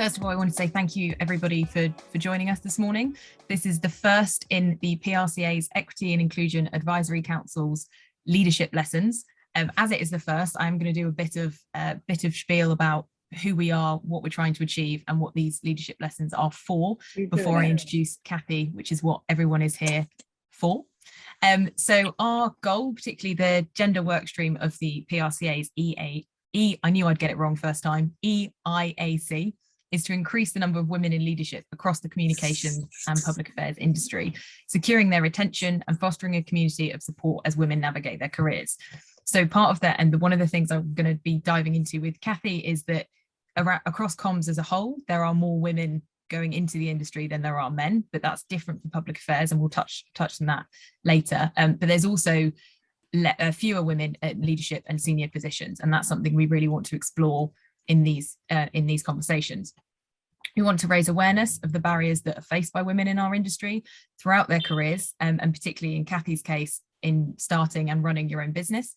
First of all, I want to say thank you, everybody, for joining us this morning. This is the first in the PRCA's Equity and Inclusion Advisory Council's leadership lessons. As it is the first, I'm going to do a bit of spiel about who we are, what we're trying to achieve, and what these leadership lessons are for before I introduce Cathy, which is what everyone is here for. So our goal, particularly the gender work stream of the PRCA's I knew I'd get it wrong first time, EIAC, is to increase the number of women in leadership across the communications and public affairs industry, securing their retention and fostering a community of support as women navigate their careers. So part of that, and one of the things I'm going to be diving into with Cathy, is that across comms as a whole, there are more women going into the industry than there are men, but that's different for public affairs, and we'll touch on that later. But there's also fewer women at leadership and senior positions, and that's something we really want to explore in these conversations. We want to raise awareness of the barriers that are faced by women in our industry throughout their careers, and particularly in Cathy's case, in starting and running your own business,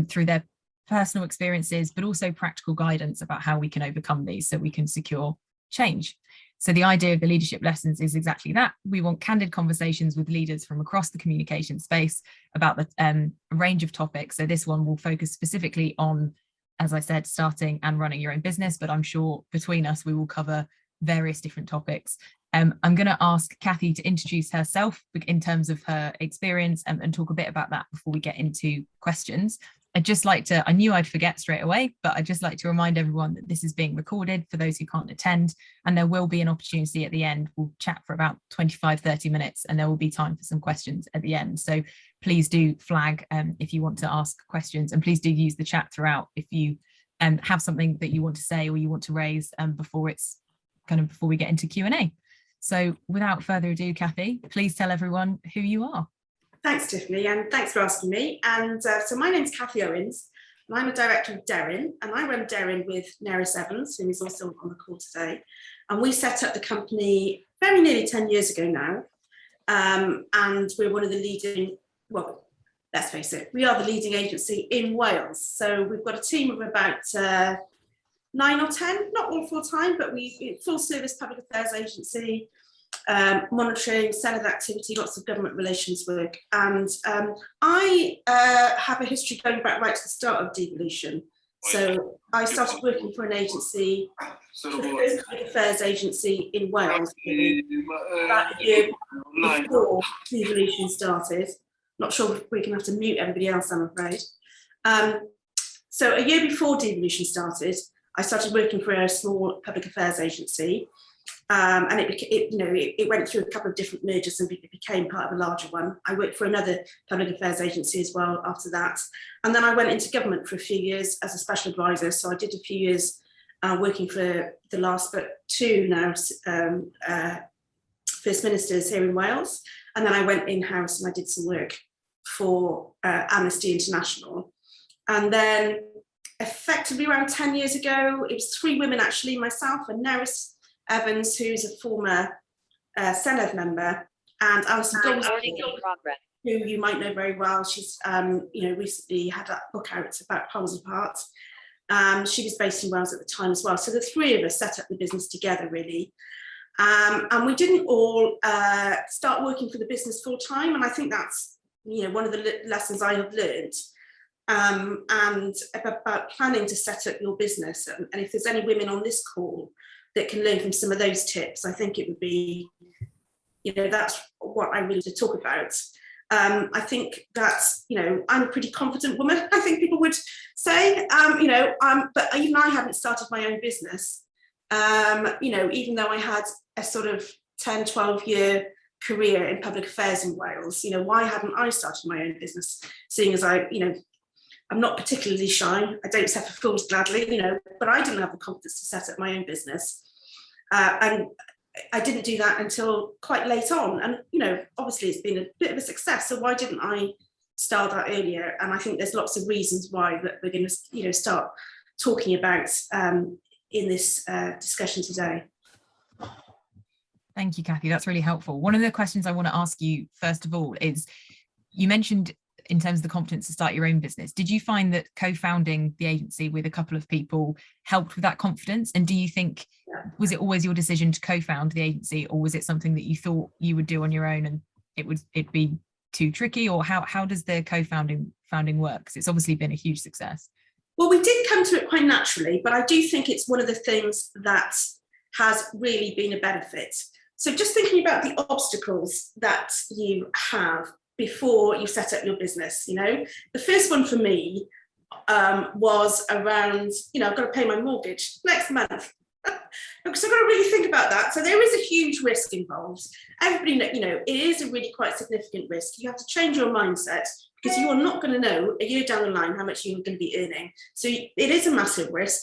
through their personal experiences, but also practical guidance about how we can overcome these so we can secure change. So the idea of the leadership lessons is exactly that. We want candid conversations with leaders from across the communication space about the range of topics. So this one will focus specifically on, as I said, starting and running your own business, but I'm sure between us we will cover various different topics. I'm going to ask Cathy to introduce herself in terms of her experience and talk a bit about that before we get into questions. I knew I'd forget straight away, but I'd just like to remind everyone that this is being recorded for those who can't attend, and there will be an opportunity at the end. We'll chat for about 25-30 minutes, and there will be time for some questions at the end. So please do flag if you want to ask questions, and please do use the chat throughout if you have something that you want to say or you want to raise before we get into Q&A. So without further ado, Cathy, please tell everyone who you are. Thanks, Tiffany, and thanks for asking me. And so my name's Cathy Owens, and I'm a director of Deryn, and I run Deryn with Nerys Evans, who is also on the call today. And we set up the company very nearly 10 years ago now, and we're one of the leading, well, let's face it, we are the leading agency in Wales. So we've got a team of about 9 or 10, not all full-time, but we full service public affairs agency, monitoring, Senate activity, lots of government relations work. And I have a history going back right to the start of devolution. So I started working for an agency, the first public affairs agency in Wales, about a year before devolution started. Not sure if we're going to have to mute everybody else, I'm afraid. So a year before devolution started, I started working for a small public affairs agency. And it went through a couple of different mergers and it became part of a larger one. I worked for another public affairs agency as well after that. And then I went into government for a few years as a special advisor. So I did a few years working for the last but two now First Ministers here in Wales. And then I went in-house and I did some work for Amnesty International. And then effectively around 10 years ago, it was 3 women actually, myself and Nerys Evans, who's a former Senedd member, and Alison Goldstein, who you might know very well. She's recently had that book out about Poles Apart. She was based in Wales at the time as well. So the 3 of us set up the business together, really. And we didn't all start working for the business full time. And I think that's one of the lessons I have learned. And about planning to set up your business. And if there's any women on this call that can learn from some of those tips, I think it would be, that's what I really to talk about. I think that's, I'm a pretty confident woman, I think people would say, but even I haven't started my own business, even though I had a sort of 10, 12-year career in public affairs in Wales, why hadn't I started my own business, seeing as I'm not particularly shy. I don't suffer fools gladly, but I didn't have the confidence to set up my own business. And I didn't do that until quite late on. And, obviously it's been a bit of a success. So why didn't I start that earlier? And I think there's lots of reasons why that we're going to, start talking about in this discussion today. Thank you, Cathy. That's really helpful. One of the questions I want to ask you, first of all, is you mentioned in terms of the confidence to start your own business. Did you find that co-founding the agency with a couple of people helped with that confidence? And do you think, was it always your decision to co-found the agency, or was it something that you thought you would do on your own and it'd be too tricky? Or how does the co-founding work? Because it's obviously been a huge success. Well, we did come to it quite naturally, but I do think it's one of the things that has really been a benefit. So just thinking about the obstacles that you have before you set up your business, the first one for me was around, I've got to pay my mortgage next month. Because I've got to really think about that. So there is a huge risk involved. Everybody, it is a really quite significant risk. You have to change your mindset because you are not going to know a year down the line how much you're going to be earning. So it is a massive risk.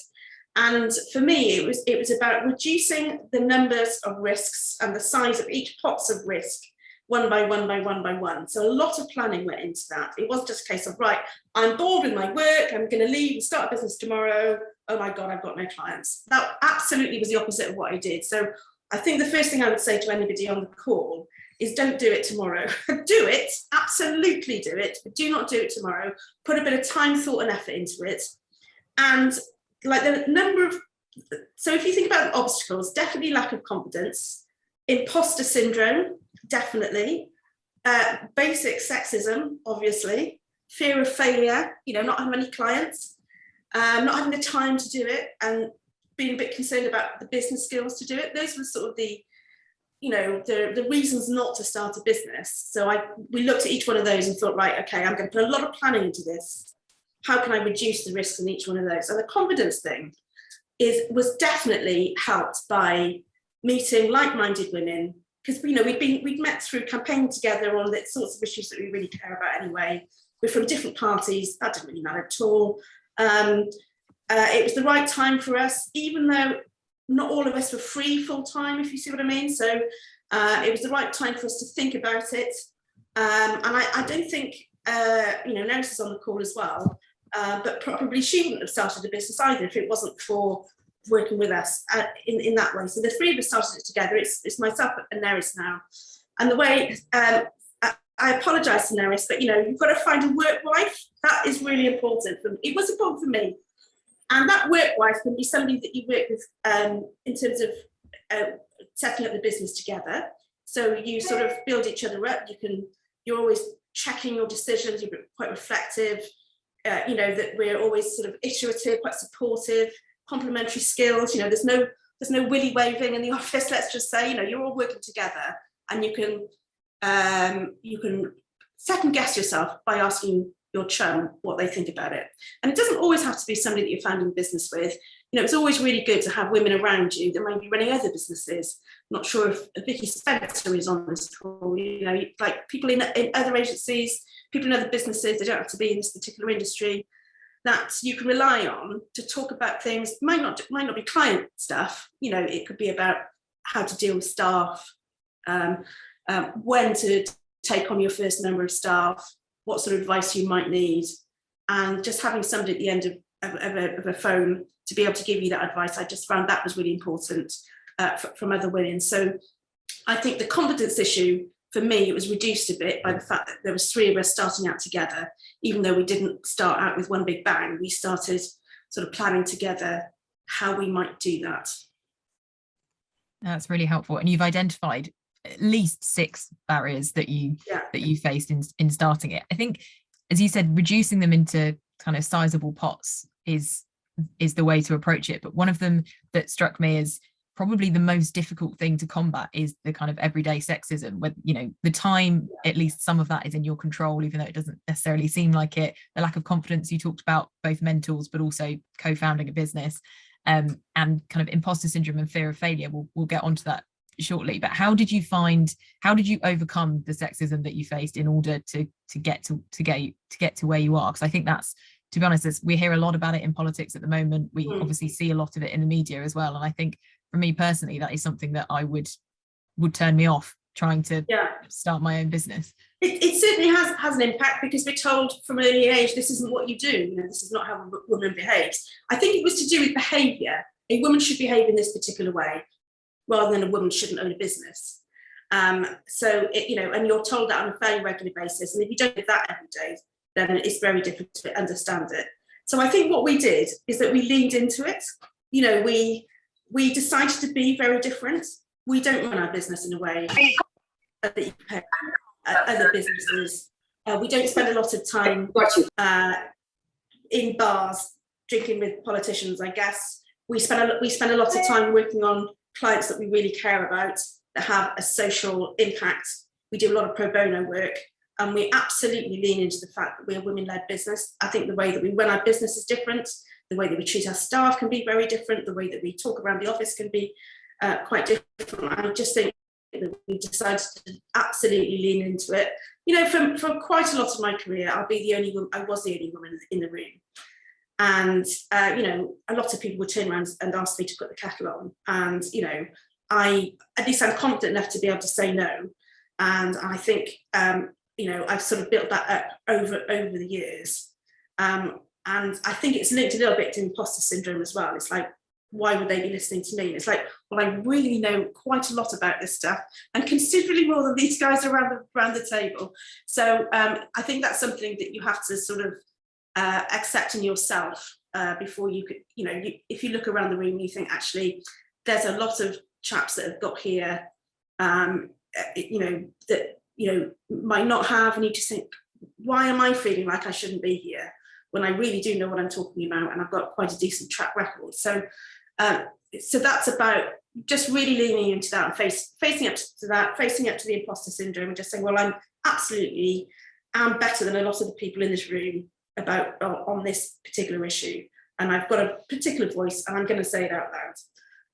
And for me, it was about reducing the numbers of risks and the size of each pots of risk one by one by one by one. So a lot of planning went into that. It wasn't just a case of, right, I'm bored with my work, I'm going to leave and start a business tomorrow. Oh my God, I've got no clients. That absolutely was the opposite of what I did. So I think the first thing I would say to anybody on the call is don't do it tomorrow. Do it, absolutely do it, but do not do it tomorrow. Put a bit of time, thought and effort into it. And like the number of, so if you think about the obstacles, definitely lack of confidence, imposter syndrome, definitely, basic sexism, obviously, fear of failure, not having any clients, not having the time to do it, and being a bit concerned about the business skills to do it. Those were sort of the reasons not to start a business. So we looked at each one of those and thought, right, okay, I'm going to put a lot of planning into this. How can I reduce the risks in each one of those? And the confidence thing was definitely helped by meeting like-minded women, because we'd met through campaigning together on the sorts of issues that we really care about anyway. We're from different parties, that didn't really matter at all. It was the right time for us, even though not all of us were free full-time, if you see what I mean. So it was the right time for us to think about it. And I don't think, Nerys is on the call as well, but probably she wouldn't have started a business either if it wasn't for working with us in that way. So the three of us started it together. It's myself and Nerys now. And the way, I apologise to Nerys, but you've got to find a work wife. That is really important. It was important for me. And that work wife can be somebody that you work with in terms of setting up the business together. So you sort of build each other up. You're always checking your decisions. You're quite reflective. That we're always sort of iterative, quite supportive, complementary skills. There's no willy waving in the office. Let's just say, you're all working together, and you can second guess yourself by asking your chum what they think about it. And it doesn't always have to be somebody that you're founding a business with. It's always really good to have women around you that might be running other businesses. I'm not sure if Vicky Spencer is on this call. Like people in other agencies, people in other businesses, they don't have to be in this particular industry, that you can rely on to talk about things. Might not be client stuff. It could be about how to deal with staff, when to take on your first member of staff, what sort of advice you might need, and just having somebody at the end of a phone to be able to give you that advice. I just found that was really important from other women. So I think the confidence issue for me, it was reduced a bit by the fact that there was three of us starting out together. Even though we didn't start out with one big bang, we started sort of planning together how we might do that. That's really helpful. And you've identified at least 6 barriers that you faced in starting it. I think, as you said, reducing them into kind of sizable pots is the way to approach it. But one of them that struck me as probably the most difficult thing to combat is the kind of everyday sexism, where the time, at least some of that is in your control, even though it doesn't necessarily seem like it. The lack of confidence, you talked about both mentors but also co-founding a business, and kind of imposter syndrome and fear of failure. We'll get onto that shortly. But how did you overcome the sexism that you faced in order to get to where you are? Because I think that's, to be honest, we hear a lot about it in politics at the moment. We obviously see a lot of it in the media as well. And I think for me personally, that is something that I would turn me off trying to start my own business. It certainly has an impact, because we're told from an early age, this isn't what you do. This is not how a woman behaves. I think it was to do with behaviour. A woman should behave in this particular way, rather than a woman shouldn't own a business. So, and you're told that on a very regular basis. And if you don't do that every day, then it's very difficult to understand it. So I think what we did is that we leaned into it. We decided to be very different. We don't run our business in a way that you compare other businesses. We don't spend a lot of time in bars drinking with politicians, I guess. We spend a lot of time working on clients that we really care about, that have a social impact. We do a lot of pro bono work, and we absolutely lean into the fact that we're a women-led business. I think the way that we run our business is different. The way that we treat our staff can be very different. The way that we talk around the office can be quite different. I just think that we decided to absolutely lean into it. For quite a lot of my career, I was the only woman in the room. And, a lot of people would turn around and ask me to put the kettle on. And, at least I'm confident enough to be able to say no. And I think, I've sort of built that up over the years. And I think it's linked a little bit to imposter syndrome as well. It's like, why would they be listening to me? And it's like, well, I really know quite a lot about this stuff, and considerably more than these guys around the table. So I think that's something that you have to sort of accept in yourself before you could, if you look around the room, you think, actually, there's a lot of chaps that have got here, that, might not have, and you just think, why am I feeling like I shouldn't be here when I really do know what I'm talking about, and I've got quite a decent track record. So that's about just really leaning into that and facing up to that, facing up to the imposter syndrome, and just saying, well, I'm better than a lot of the people in this room on this particular issue, and I've got a particular voice, and I'm going to say it out loud.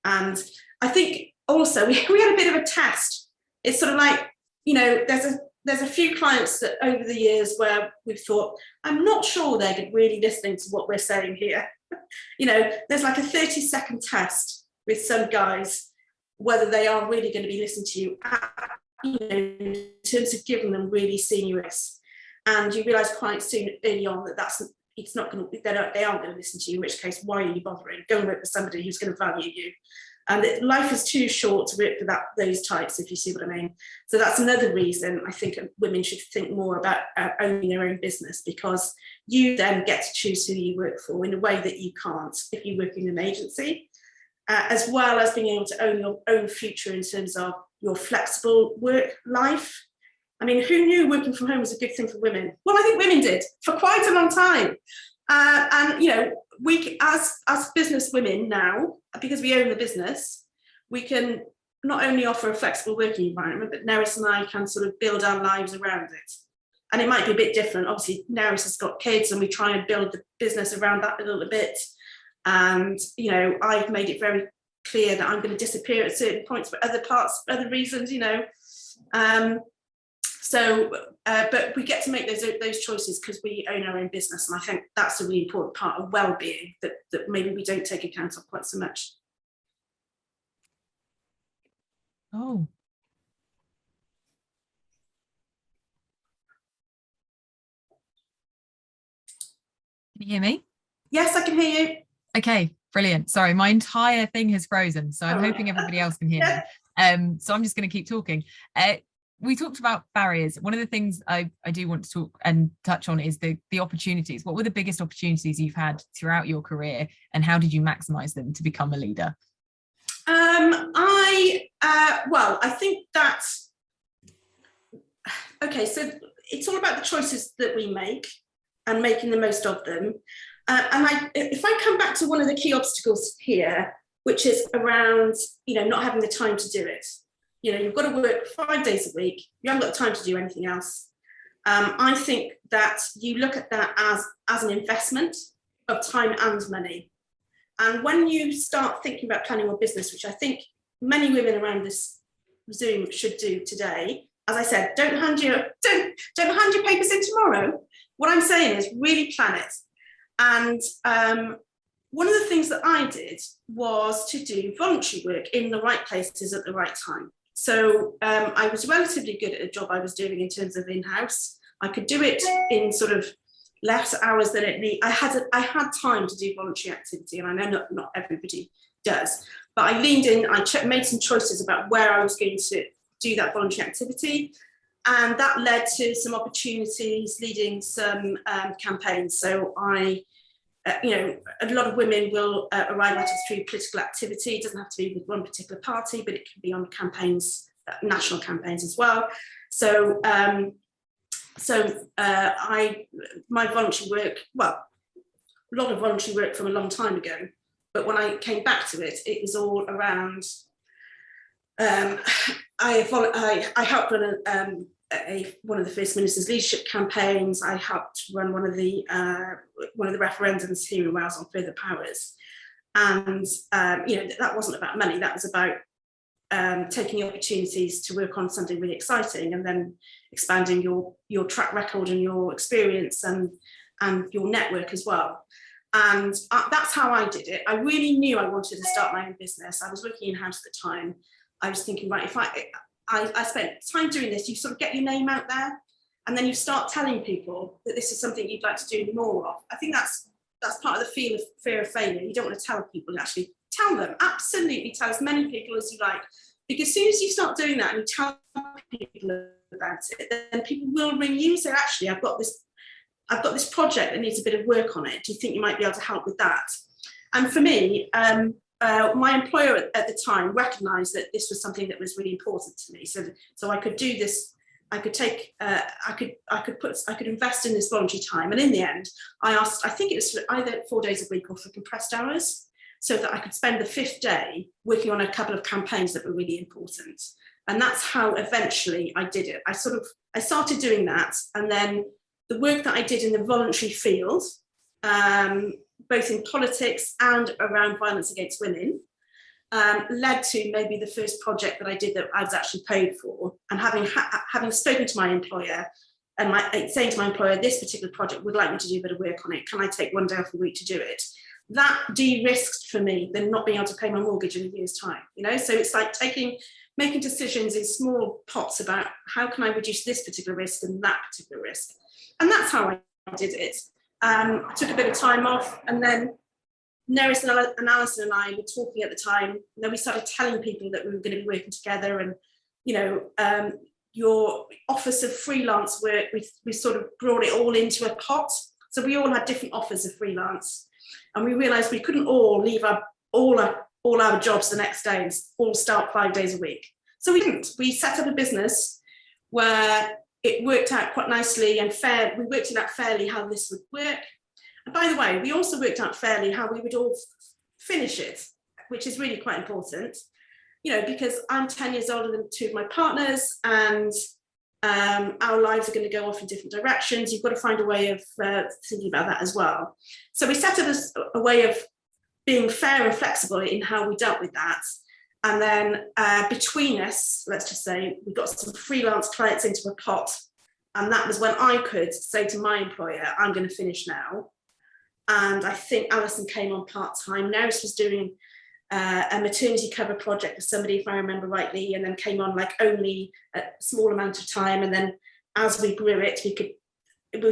And I think also we had a bit of a test. It's sort of like, there's a few clients that over the years where we've thought, I'm not sure they're really listening to what we're saying here. There's like a 30-second test with some guys, whether they are really going to be listening to you, in terms of giving them really senior advice. And you realise quite soon, early on, that they aren't going to listen to you, in which case, why are you bothering? Go and work with somebody who's going to value you. And life is too short to work for those types, if you see what I mean. So that's another reason I think women should think more about owning their own business, because you then get to choose who you work for in a way that you can't if you work in an agency, as well as being able to own your own future in terms of your flexible work life. I mean, who knew working from home was a good thing for women? Well, I think women did for quite a long time. And, we, as business women now, because we own the business, we can not only offer a flexible working environment, but Nerys and I can sort of build our lives around it. And it might be a bit different. Obviously, Nerys has got kids, and we try and build the business around that a little bit. And, I've made it very clear that I'm going to disappear at certain points for other reasons, but we get to make those choices because we own our own business, and I think that's a really important part of well-being that maybe we don't take account of quite so much. Oh. Can you hear me? Yes, I can hear you. Okay, brilliant. Sorry, my entire thing has frozen, so I'm hoping everybody else can hear me. So I'm just going to keep talking. We talked about barriers. One of the things I do want to talk and touch on is the opportunities. What were the biggest opportunities you've had throughout your career, and how did you maximize them to become a leader? I think that, so it's all about the choices that we make and making the most of them. If I come back to one of the key obstacles here, which is around, not having the time to do it. You've got to work 5 days a week. You haven't got time to do anything else. I think that you look at that as an investment of time and money. And when you start thinking about planning your business, which I think many women around this Zoom should do today, as I said, don't hand your papers in tomorrow. What I'm saying is really plan it. And one of the things that I did was to do voluntary work in the right places at the right time. So I was relatively good at a job I was doing in terms of in-house. I could do it in sort of less hours than it needed. I had time to do voluntary activity, and I know not everybody does. But I leaned in, made some choices about where I was going to do that voluntary activity. And that led to some opportunities leading some campaigns. So a lot of women will arrive at us through political activity. It doesn't have to be with one particular party, but it can be on campaigns, national campaigns as well. So, my voluntary work, well, a lot of voluntary work from a long time ago, but when I came back to it, it was all around. I helped run one of the First Minister's leadership campaigns. I helped run one of the referendums here in Wales on further powers, and that wasn't about money. That was about taking opportunities to work on something really exciting, and then expanding your track record and your experience and your network as well. And that's how I did it. I really knew I wanted to start my own business. I was working in-house at the time. I was thinking, right, if I spent time doing this, you sort of get your name out there, and then you start telling people that this is something you'd like to do more of. I think that's part of the fear of failure. You don't want to tell people, actually tell them, absolutely tell as many people as you like, because as soon as you start doing that and you tell people about it, then people will ring you and say, actually, I've got this project that needs a bit of work on it. Do you think you might be able to help with that? And for me, my employer at the time recognised that this was something that was really important to me. So I could do this. I could take. I could invest in this voluntary time. And in the end, I asked. I think it was either 4 days a week or for compressed hours, so that I could spend the 5th day working on a couple of campaigns that were really important. And that's how eventually I did it. I started doing that, and then the work that I did in the voluntary field, both in politics and around violence against women, led to maybe the first project that I did that I was actually paid for. And having spoken to my employer and saying to my employer, this particular project would like me to do a bit of work on it. Can I take 1 day off a week to do it? That de-risked for me than not being able to pay my mortgage in a year's time. So it's like making decisions in small pots about how can I reduce this particular risk and that particular risk. And that's how I did it. I took a bit of time off, and then Nerys and Alison and I were talking at the time, and then we started telling people that we were going to be working together. And your office of freelance work, we sort of brought it all into a pot. So we all had different offers of freelance, and we realised we couldn't all leave all our jobs the next day and all start 5 days a week. So we didn't. We set up a business where it worked out quite nicely and fair. We worked it out fairly how this would work. And by the way, we also worked out fairly how we would all finish it, which is really quite important, because I'm 10 years older than 2 of my partners, and our lives are going to go off in different directions. You've got to find a way of thinking about that as well. So we set up a way of being fair and flexible in how we dealt with that. And then between us, let's just say, we got some freelance clients into a pot. And that was when I could say to my employer, I'm going to finish now. And I think Alison came on part-time. Nerys was doing a maternity cover project for somebody, if I remember rightly, and then came on like only a small amount of time. And then as we grew it, we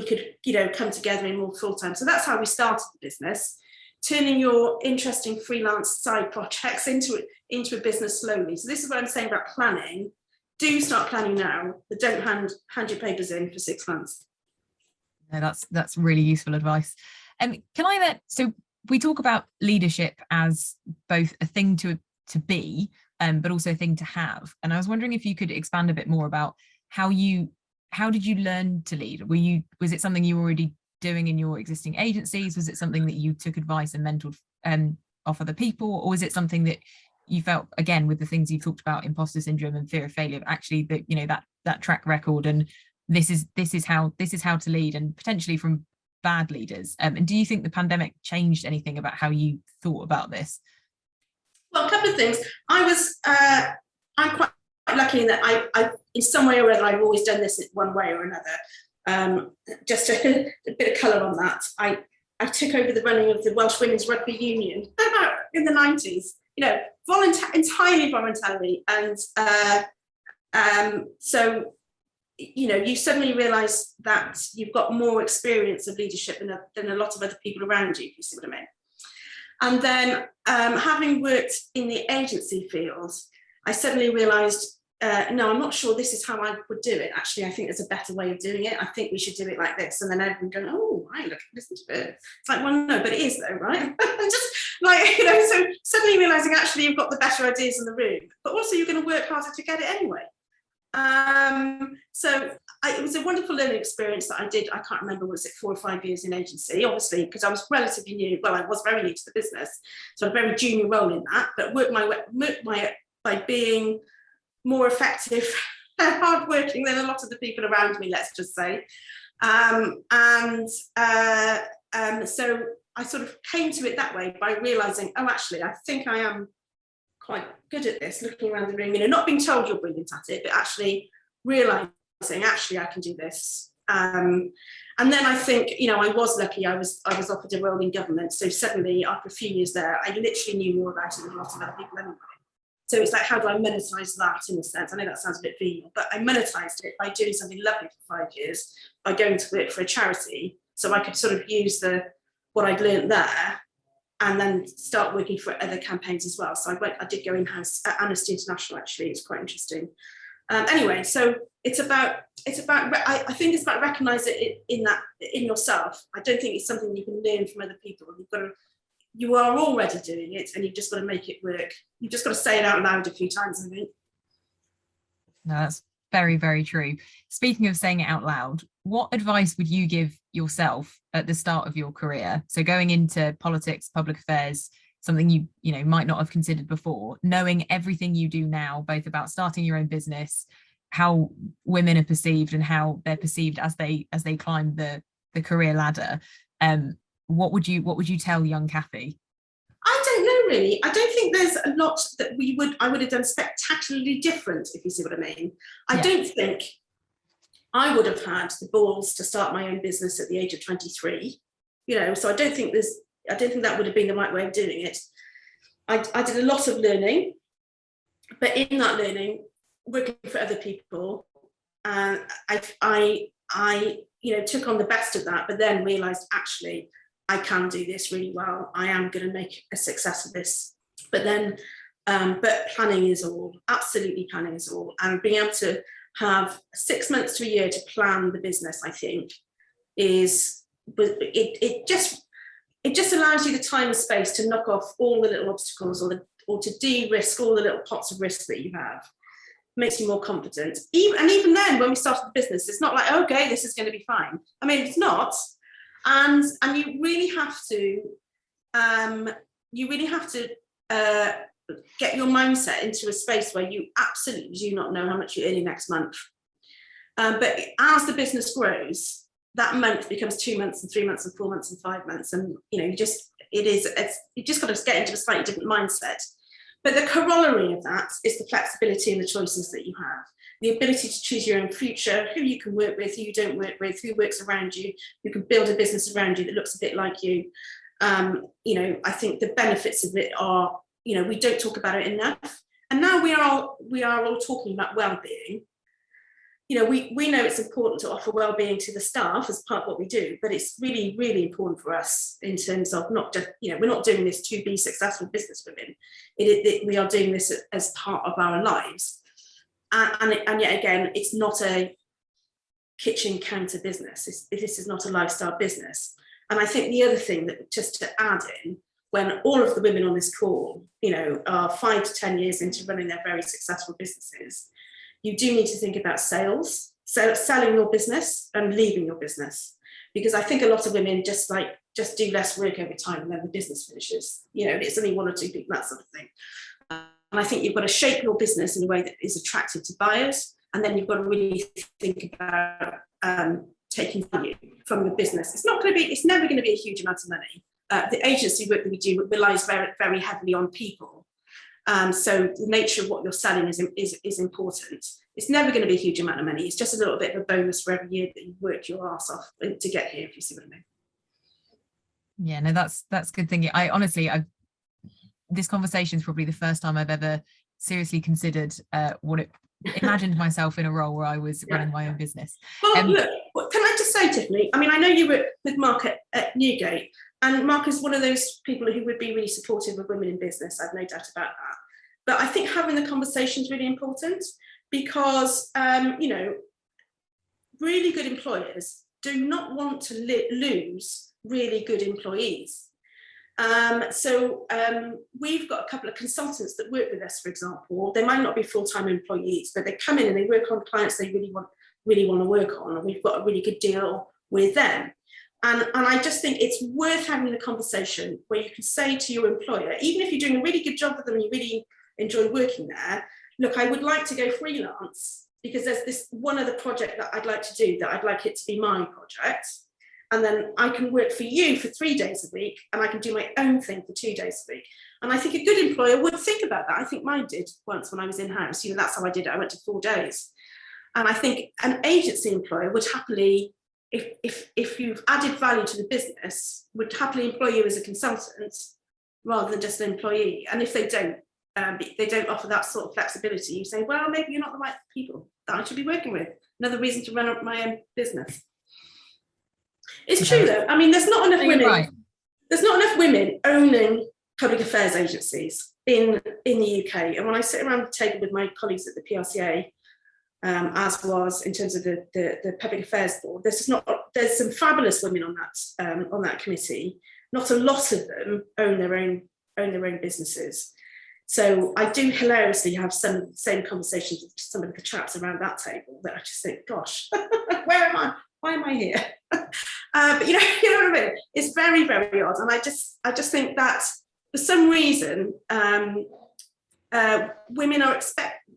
could come together in more full-time. So that's how we started the business, turning your interesting freelance side projects into a business slowly. So this is what I'm saying about planning. Do start planning now, but don't hand your papers in for 6 months. No, that's really useful advice. And so we talk about leadership as both a thing to be, but also a thing to have. And I was wondering if you could expand a bit more about how did you learn to lead? Was it something you were already doing in your existing agencies? Was it something that you took advice and mentored off other people, or was it something that you felt, again, with the things you talked about, imposter syndrome and fear of failure, actually that track record and this is how to lead, and potentially from bad leaders? And do you think the pandemic changed anything about how you thought about this? Well, a couple of things. I'm quite lucky in that I in some way or other, I've always done this in one way or another. Just a bit of colour on that. I took over the running of the Welsh Women's Rugby Union about in the 90s, entirely voluntarily. And so, you suddenly realise that you've got more experience of leadership than a lot of other people around you, if you see what I mean. And then having worked in the agency field, I suddenly realised no, I'm not sure this is how I would do it. Actually, I think there's a better way of doing it. I think we should do it like this. And then everyone going, oh, right, look, listen to it. It's like, well, no, but it is though, right? Just like, so suddenly realizing actually you've got the better ideas in the room, but also you're going to work harder to get it anyway. It was a wonderful learning experience that I did. I can't remember, was it 4 or 5 years in agency, obviously, because I was relatively new. Well, I was very new to the business, so a very junior role in that, but worked my way by being more effective and hardworking than a lot of the people around me, let's just say. So I sort of came to it that way by realizing, oh, actually, I think I am quite good at this, looking around the room, not being told you're brilliant at it, but actually realizing, actually, I can do this. And then I think, I was lucky, I was offered a role in government. So suddenly, after a few years there, I literally knew more about it than a lot of other people anyway. So it's like, how do I monetize that in a sense? I know that sounds a bit venal, but I monetized it by doing something lovely for 5 years, by going to work for a charity. So I could sort of use what I'd learned there and then start working for other campaigns as well. So I did go in-house at Amnesty International, actually. It's quite interesting. Anyway, so I think it's about recognizing it in yourself. I don't think it's something you can learn from other people. You are already doing it, and you've just got to make it work. You've just got to say it out loud a few times, I think. No, that's very, very true. Speaking of saying it out loud, what advice would you give yourself at the start of your career? So going into politics, public affairs, something you might not have considered before, knowing everything you do now, both about starting your own business, how women are perceived and how they're perceived as they climb the career ladder. What would you tell young Cathy? I don't know, really. I don't think there's a lot that I would have done spectacularly different, if you see what I mean. I don't think I would have had the balls to start my own business at the age of 23. So I don't think that would have been the right way of doing it. I did a lot of learning, but in that learning, working for other people, I took on the best of that, but then realized, actually, I can do this really well. I am going to make a success of this. But planning is all, absolutely planning is all. And being able to have 6 months to a year to plan the business, I think, it just allows you the time and space to knock off all the little obstacles or to de-risk all the little pots of risk that you have. Makes you more confident. Even then, when we started the business, it's not like, okay, this is going to be fine. I mean, it's not. And you really have to get your mindset into a space where you absolutely do not know how much you're earning next month. But as the business grows, that month becomes 2 months and 3 months and 4 months and 5 months, and you just got to get into a slightly different mindset. But the corollary of that is the flexibility and the choices that you have. The ability to choose your own future, who you can work with, who you don't work with, who works around you, who can build a business around you that looks a bit like you. I think the benefits of it are, we don't talk about it enough. And now we are all talking about well-being. We know it's important to offer well-being to the staff as part of what we do, but it's really, really important for us in terms of not just, we're not doing this to be successful business women. We are doing this as part of our lives. And yet again, it's not a kitchen counter business. This is not a lifestyle business. And I think the other thing that, just to add in, when all of the women on this call, are 5 to 10 years into running their very successful businesses, you do need to think about sales, so selling your business and leaving your business. Because I think a lot of women just do less work over time and then the business finishes. It's only 1 or 2 people, that sort of thing. And I think you've got to shape your business in a way that is attractive to buyers. And then you've got to really think about taking value from the business. It's never going to be a huge amount of money. The agency work that we do relies very, very heavily on people. So the nature of what you're selling is important. It's never going to be a huge amount of money. It's just a little bit of a bonus for every year that you work your ass off to get here, if you see what I mean. Yeah, no, that's good thinking. This conversation is probably the first time I've ever seriously considered imagined myself in a role where I was running my own business. Well, look, can I just say, Tiffany, I mean, I know you work with Mark at Newgate, and Mark is one of those people who would be really supportive of women in business. I've no doubt about that. But I think having the conversation is really important, because, really good employers do not want to lose really good employees. We've got a couple of consultants that work with us, for example. They might not be full-time employees, but they come in and they work on clients they really want to work on, and we've got a really good deal with them. And I just think it's worth having the conversation where you can say to your employer, even if you're doing a really good job with them and you really enjoy working there, look, I would like to go freelance because there's this one other project that I'd like to do, that I'd like it to be my project. And then I can work for you for 3 days a week, and I can do my own thing for 2 days a week. And I think a good employer would think about that. I think mine did once when I was in-house. That's how I did it. I went to 4 days. And I think an agency employer would happily, if you've added value to the business, would happily employ you as a consultant rather than just an employee. And if they don't offer that sort of flexibility, you say, well, maybe you're not the right people that I should be working with. Another reason to run up my own business. It's true though. I mean, there's not enough women. Right. There's not enough women owning public affairs agencies in the UK. And when I sit around the table with my colleagues at the PRCA, as was in terms of the public affairs board, there's some fabulous women on that committee. Not a lot of them own their own businesses. So I do hilariously have some same conversations with some of the chaps around that table that I just think, gosh, where am I? Why am I here? But you know what I mean? It's very, very odd. And I just think that for some reason, women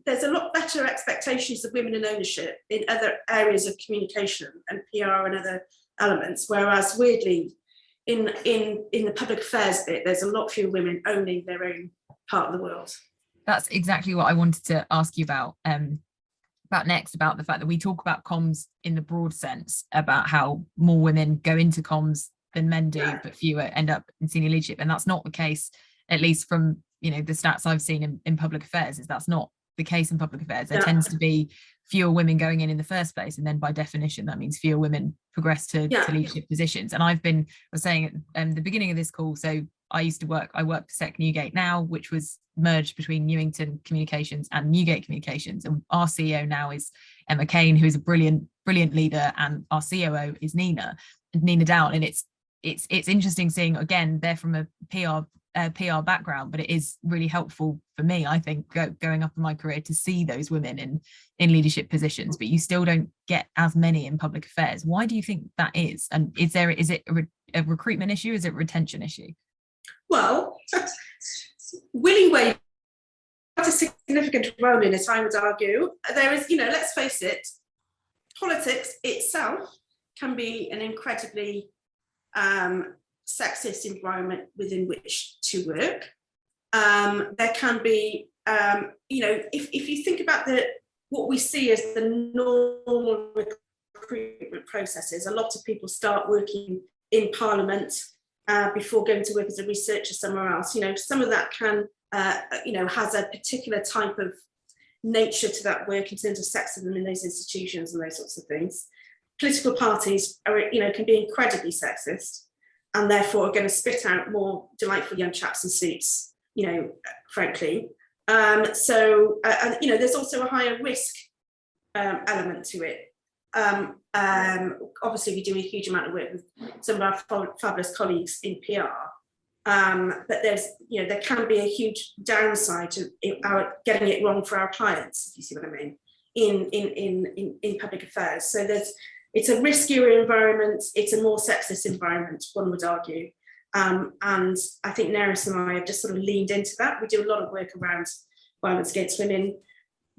there's a lot better expectations of women in ownership in other areas of communication and PR and other elements, whereas weirdly in the public affairs bit, there's a lot fewer women owning their own part of the world. That's exactly what I wanted to ask you about next, about the fact that we talk about comms in the broad sense, about how more women go into comms than men do, but fewer end up in senior leadership. And that's not the case, at least from the stats I've seen in public affairs, is that's not the case in public affairs. There tends to be fewer women going in the first place, and then by definition that means fewer women progress to leadership positions. And I was saying at the beginning of this call, so I work for Sec Newgate now, which was merged between Newington Communications and Newgate Communications, and our CEO now is Emma Kane, who is a brilliant leader, and our COO is Nina Down. And it's interesting seeing, again, they're from a PR background, but it is really helpful for me, I think, going up in my career, to see those women in leadership positions. But you still don't get as many in public affairs. Why do you think that is? And is it a recruitment issue? Is it a retention issue? Well, Willie Wade had a significant role in it, I would argue. There is, let's face it, politics itself can be an incredibly sexist environment within which to work. There can be, if you think about what we see as the normal recruitment processes, a lot of people start working in Parliament before going to work as a researcher somewhere else. Some of that can, has a particular type of nature to that work in terms of sexism in those institutions and those sorts of things. Political parties are, can be incredibly sexist, and therefore are going to spit out more delightful young chaps in suits, frankly. There's also a higher risk element to it. Obviously, we do a huge amount of work with some of our fabulous colleagues in PR, but there can be a huge downside to getting it wrong for our clients, if you see what I mean, in public affairs. So it's a riskier environment, it's a more sexist environment, one would argue. And I think Neris and I have just sort of leaned into that. We do a lot of work around violence against women.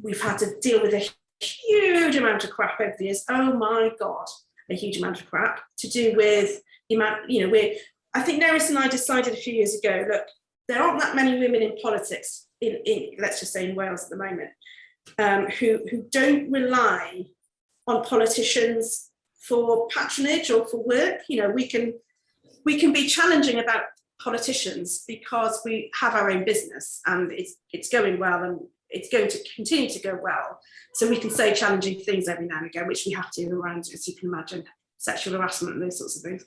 We've had to deal with a huge amount of crap over the years. Oh my God, a huge amount of crap to do with the amount, I think Neris and I decided a few years ago, look, there aren't that many women in politics in let's just say in Wales at the moment, who don't rely on politicians for patronage or for work. We can be challenging about politicians because we have our own business and it's going well and it's going to continue to go well. So we can say challenging things every now and again, which we have to around, as you can imagine, sexual harassment and those sorts of things.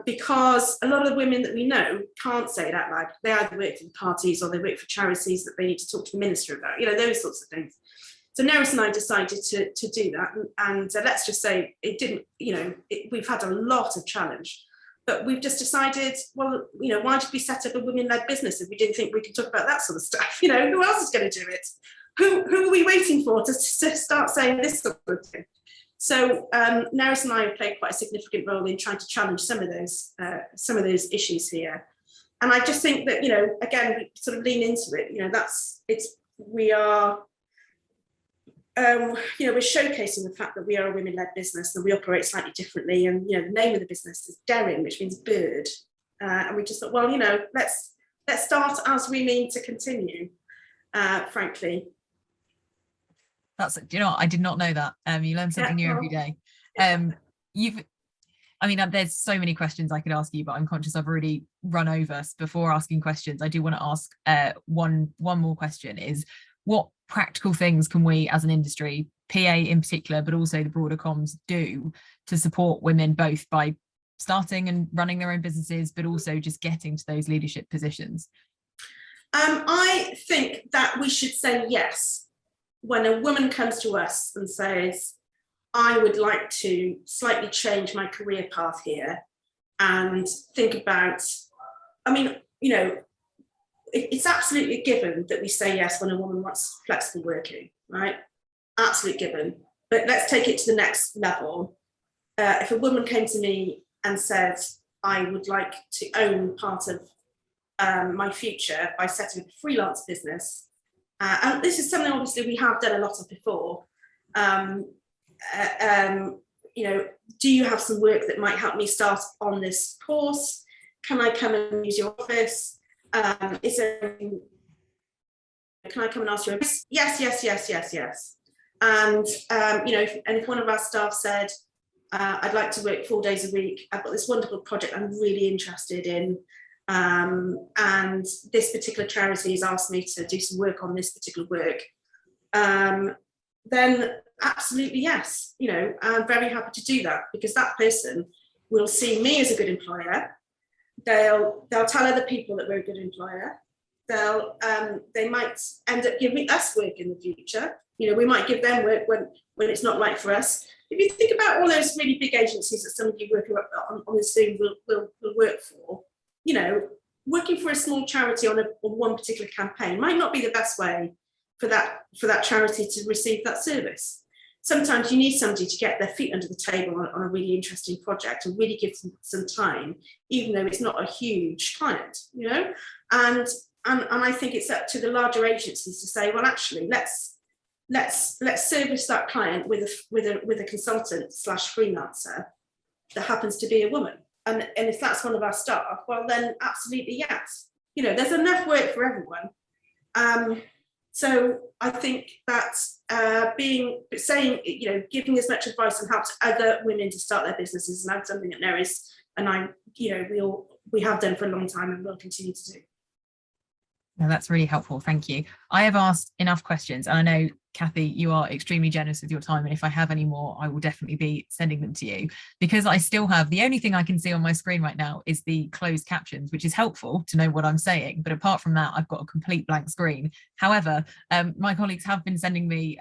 because a lot of the women that we know can't say it out loud. They either work for the parties or they work for charities that they need to talk to the minister about, those sorts of things. So Nerys and I decided to do that, and let's just say it didn't, we've had a lot of challenge, but we've just decided, well, why did we set up a women-led business if we didn't think we could talk about that sort of stuff? Who else is going to do it? Who are we waiting for to start saying this sort of thing? So Nerys and I have played quite a significant role in trying to challenge some of those issues here. And I just think that, again, we sort of lean into it. We are, we're showcasing the fact that we are a women-led business and we operate slightly differently. And, the name of the business is Deryn, which means bird. And we just thought, well, let's start as we mean to continue, frankly. That's, I did not know that. You learn something new every day. There's so many questions I could ask you, but I'm conscious I've already run over. Before asking questions, I do want to ask one more question, is what practical things can we as an industry, PA in particular, but also the broader comms, do to support women, both by starting and running their own businesses, but also just getting to those leadership positions? I think that we should say yes. When a woman comes to us and says, I would like to slightly change my career path here and think about, it's absolutely a given that we say yes when a woman wants flexible working, right? Absolute given. But let's take it to the next level. If a woman came to me and said, I would like to own part of my future by setting up a freelance business, and this is something obviously we have done a lot of before. Do you have some work that might help me start on this course? Can I come and use your office? Can I come and ask you? Yes. And if one of our staff said, I'd like to work 4 days a week, I've got this wonderful project I'm really interested in, and this particular charity has asked me to do some work on this particular work, then absolutely yes. I'm very happy to do that, because that person will see me as a good employer. They'll tell other people that we're a good employer. They might end up giving us work in the future. We might give them work when it's not right for us. If you think about all those really big agencies that some of you work on this Zoom will work for, working for a small charity on one particular campaign might not be the best way for that charity to receive that service. Sometimes you need somebody to get their feet under the table on a really interesting project and really give them some time, even though it's not a huge client, And I think it's up to the larger agencies to say, well, actually, let's service that client with a consultant / freelancer that happens to be a woman. And if that's one of our staff, well, then absolutely yes. There's enough work for everyone. So I think that giving as much advice and help to other women to start their businesses, and that's something that Nerys and I, we have done for a long time and will continue to do. No, that's really helpful. Thank you. I have asked enough questions, and I know, Cathy, you are extremely generous with your time. And if I have any more, I will definitely be sending them to you, because I still have, the only thing I can see on my screen right now is the closed captions, which is helpful to know what I'm saying. But apart from that, I've got a complete blank screen. However, my colleagues have been sending me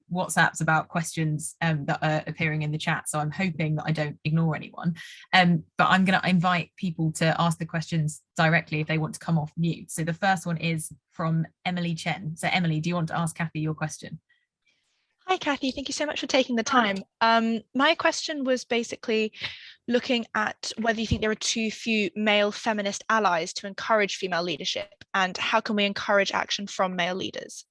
WhatsApps about questions that are appearing in the chat, so I'm hoping that I don't ignore anyone, but I'm going to invite people to ask the questions directly if they want to come off mute. So the first one is from Emily Chen. So Emily, do you want to ask Cathy your question? Hi Cathy, thank you so much for taking the time. My question was basically looking at whether you think there are too few male feminist allies to encourage female leadership, and how can we encourage action from male leaders?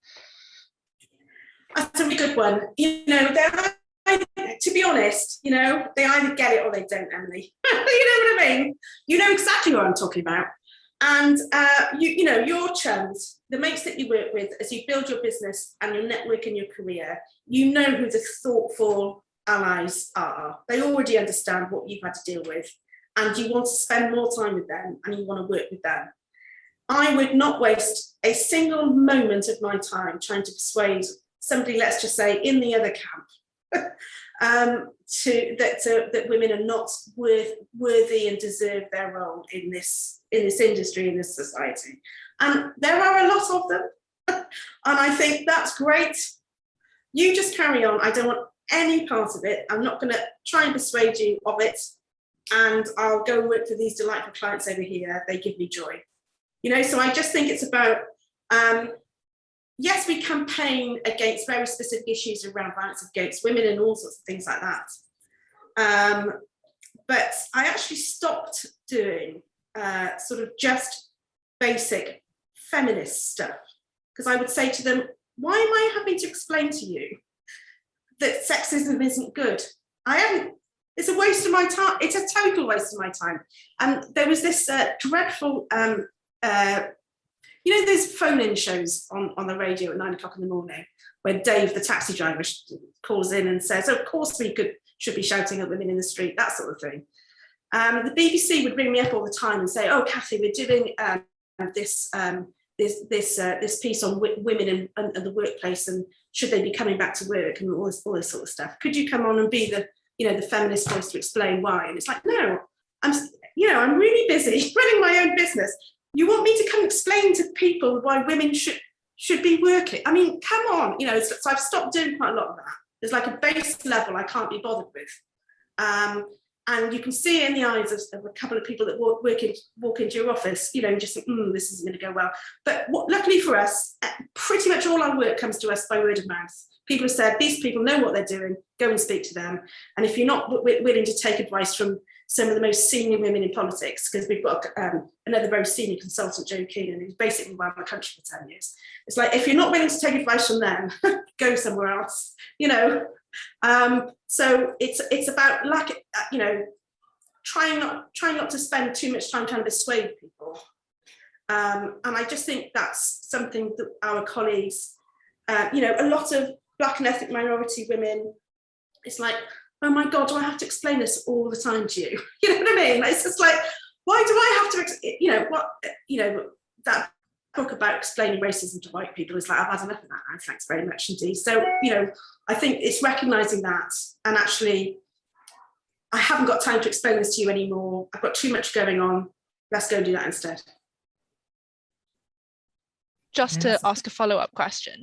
That's a really good one. To be honest, they either get it or they don't, Emily. You know what I mean? You know exactly what I'm talking about. And your chums, the mates that you work with, as you build your business and your network and your career, you know who the thoughtful allies are. They already understand what you've had to deal with, and you want to spend more time with them and you want to work with them. I would not waste a single moment of my time trying to persuade somebody, let's just say, in the other camp, that women are not worthy and deserve their role in this industry, in this society. And there are a lot of them. And I think that's great. You just carry on. I don't want any part of it. I'm not going to try and persuade you of it. And I'll go work for these delightful clients over here. They give me joy. So I just think it's about, yes, we campaign against very specific issues around violence against women and all sorts of things like that. But I actually stopped doing sort of just basic feminist stuff, because I would say to them, why am I having to explain to you that sexism isn't good? It's a waste of my time. It's a total waste of my time. And there was this dreadful, there's phone-in shows on the radio at 9 o'clock in the morning where Dave, the taxi driver, calls in and says, of course we should be shouting at women in the street, that sort of thing. The BBC would ring me up all the time and say, oh, Cathy, we're doing this piece on women and the workplace, and should they be coming back to work, and all this sort of stuff. Could you come on and be the feminist voice to explain why? And it's like, no, I'm really busy running my own business. You want me to come explain to people why women should be working? I mean, come on, so I've stopped doing quite a lot of that. There's like a base level I can't be bothered with. And you can see in the eyes of a couple of people that walk into your office, and just think, this isn't going to go well. But luckily for us, pretty much all our work comes to us by word of mouth. People have said, these people know what they're doing, go and speak to them. And if you're not willing to take advice from some of the most senior women in politics, because we've got another very senior consultant, Jo Keenan, who's basically run the country for 10 years. It's like, if you're not willing to take advice from them, go somewhere else, So it's about trying not to spend too much time trying to persuade people. And I just think that's something that our colleagues, a lot of Black and ethnic minority women, it's like, oh my God, do I have to explain this all the time to you? You know what I mean? It's just like, why do I have to, that book about explaining racism to white people is like, I've had enough of that now, thanks very much indeed. So, I think it's recognising that, and actually, I haven't got time to explain this to you anymore. I've got too much going on. Let's go and do that instead. Just to ask a follow-up question,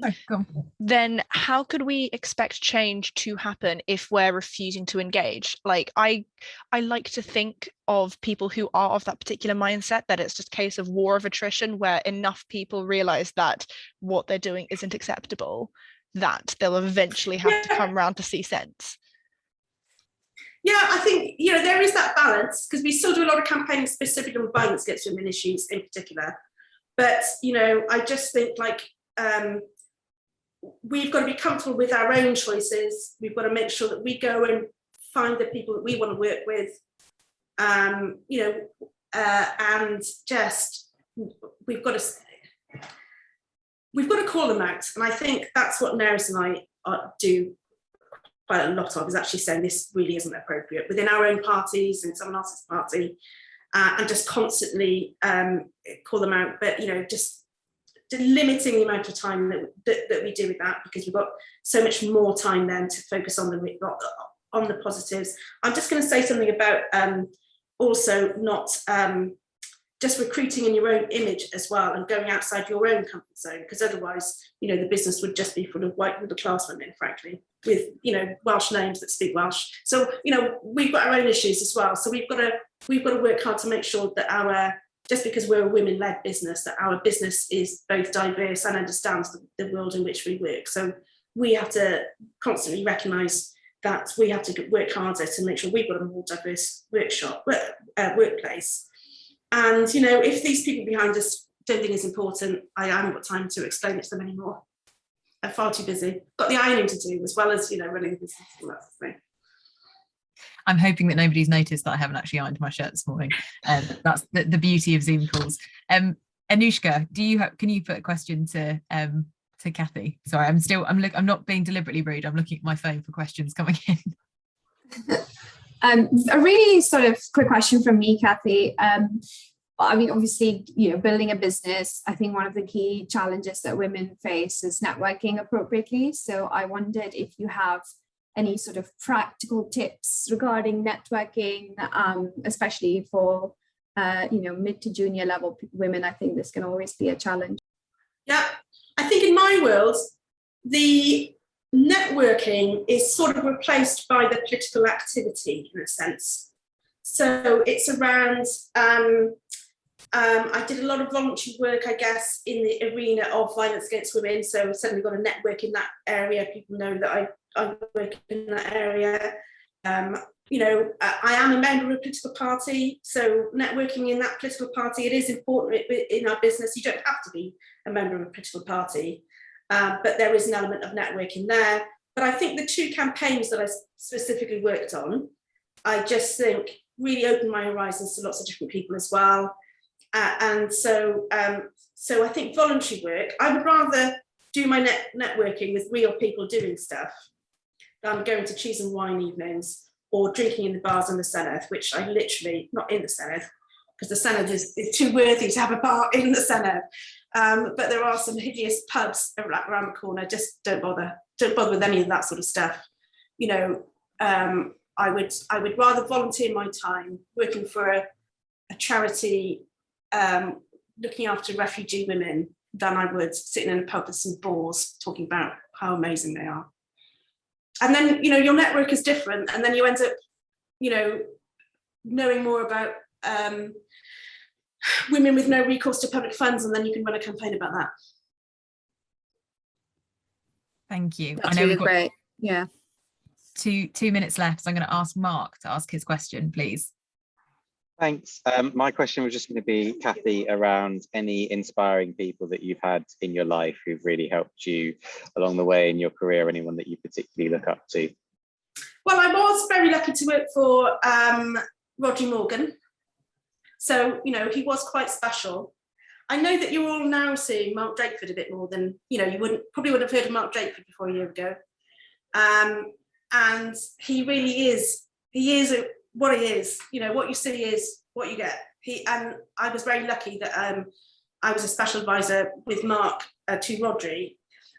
then how could we expect change to happen if we're refusing to engage? Like, I like to think of people who are of that particular mindset, that it's just a case of war of attrition, where enough people realise that what they're doing isn't acceptable, that they'll eventually have to come around to see sense. Yeah, I think, there is that balance, because we still do a lot of campaigning specifically on violence against women issues in particular. But, I just think we've got to be comfortable with our own choices. We've got to make sure that we go and find the people that we want to work with, and just we've got to call them out. And I think that's what Nerys and I do quite a lot of, is actually saying this really isn't appropriate within our own parties and someone else's party. And just constantly call them out, but just limiting the amount of time that we do with that, because we've got so much more time then to focus on the positives. I'm just going to say something about also not just recruiting in your own image as well, and going outside your own comfort zone, because otherwise, the business would just be full of white middle class women, frankly, with Welsh names that speak Welsh. So we've got our own issues as well. So we've got to work hard to make sure that just because we're a women-led business, that our business is both diverse and understands the world in which we work. So we have to constantly recognise that we have to work harder to make sure we've got a more diverse workplace. And if these people behind us don't think it's important, I haven't got time to explain it to them anymore. I'm far too busy. Got the ironing to do, as well as running the business and that sort of thing. I'm hoping that nobody's noticed that I haven't actually ironed my shirt this morning. That's the beauty of Zoom calls. Anushka, can you put a question to Cathy? Sorry, I'm not being deliberately rude. I'm looking at my phone for questions coming in. A really sort of quick question from me, Cathy. Obviously, building a business, I think one of the key challenges that women face is networking appropriately. So I wondered if you have any sort of practical tips regarding networking, especially for mid to junior level women. I think this can always be a challenge. Yeah, I think in my world, the networking is sort of replaced by the political activity in a sense. So it's around, I did a lot of voluntary work, I guess, in the arena of violence against women. So I've suddenly got a network in that area. People know that I work in that area. I am a member of a political party, so networking in that political party, it is important in our business. You don't have to be a member of a political party, but there is an element of networking there. But I think the two campaigns that I specifically worked on, I just think really opened my horizons to lots of different people as well. So I think voluntary work, I would rather do my networking with real people doing stuff than going to cheese and wine evenings or drinking in the bars in the Senedd, which I literally, not in the Senedd, because the Senedd is too worthy to have a bar in the Senedd. But there are some hideous pubs around the corner. Just don't bother with any of that sort of stuff. I would rather volunteer my time working for a charity looking after refugee women than I would sitting in a pub with some bores talking about how amazing they are. And then, your network is different, and then you end up, knowing more about women with no recourse to public funds, and then you can run a campaign about that. Thank you. That's really great. Yeah. 2 minutes left, so I'm going to ask Mark to ask his question, please. Thanks. My question was just going to be, Cathy, around any inspiring people that you've had in your life who've really helped you along the way in your career, anyone that you particularly look up to? Well, I was very lucky to work for Roger Morgan. So, he was quite special. I know that you're all now seeing Mark Drakeford a bit more than, you probably would have heard of Mark Drakeford before a year ago. And he really is, what he is, what you see is what you get. And I was very lucky that I was a special advisor with Mark to Rodri.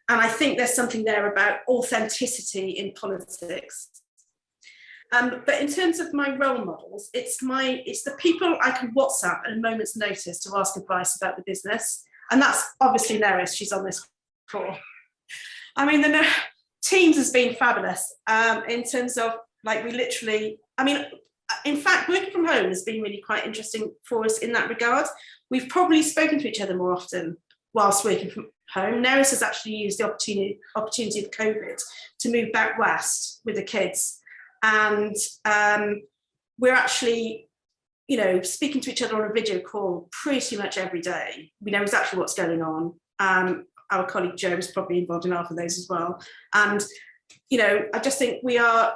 And I think there's something there about authenticity in politics. But in terms of my role models, it's the people I can WhatsApp at a moment's notice to ask advice about the business. And that's obviously Neris, she's on this call. I mean, the Teams has been fabulous in terms of in fact, working from home has been really quite interesting for us in that regard. We've probably spoken to each other more often whilst working from home. Neris has actually used the opportunity of COVID to move back west with the kids. And we're actually, speaking to each other on a video call pretty much every day. We know exactly what's going on. Our colleague Joe is probably involved in half of those as well. And, I just think we are,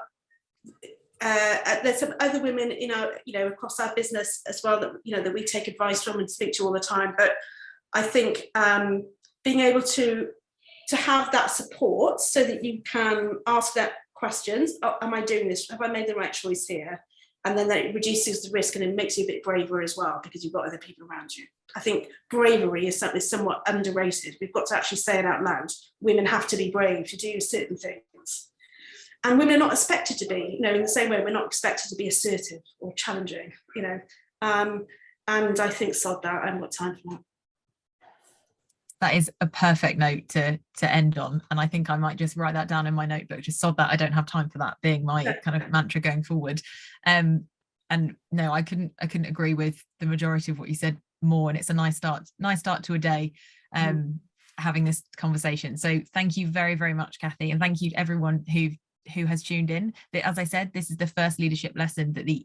there's some other women in our, across our business as well that, that we take advice from and speak to all the time. But I think being able to have that support so that you can ask that questions, am I doing this? Have I made the right choice here? And then that reduces the risk and it makes you a bit braver as well because you've got other people around you. I think bravery is something somewhat underrated. We've got to actually say it out loud. Women have to be brave to do certain things. And women are not expected to be, in the same way we're not expected to be assertive or challenging, and I think sod that, I haven't got time for that. That is a perfect note to end on. And I think I might just write that down in my notebook, just sod that, I don't have time for that being my kind of mantra going forward. And no, I couldn't agree with the majority of what you said more. And it's a nice start to a day having this conversation. So thank you very, very much, Cathy. And thank you to everyone who has tuned in. As I said, this is the first leadership lesson that the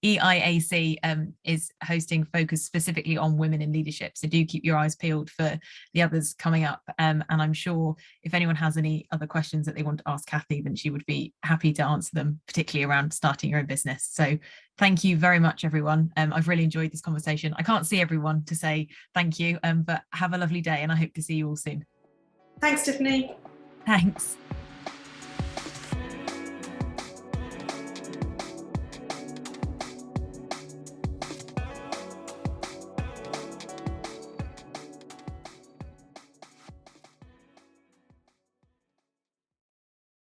EIAC is hosting, focused specifically on women in leadership. So do keep your eyes peeled for the others coming up. And I'm sure if anyone has any other questions that they want to ask Cathy, then she would be happy to answer them, particularly around starting your own business. So thank you very much, everyone. I've really enjoyed this conversation. I can't see everyone to say thank you, but have a lovely day and I hope to see you all soon. Thanks, Tiffany. Thanks.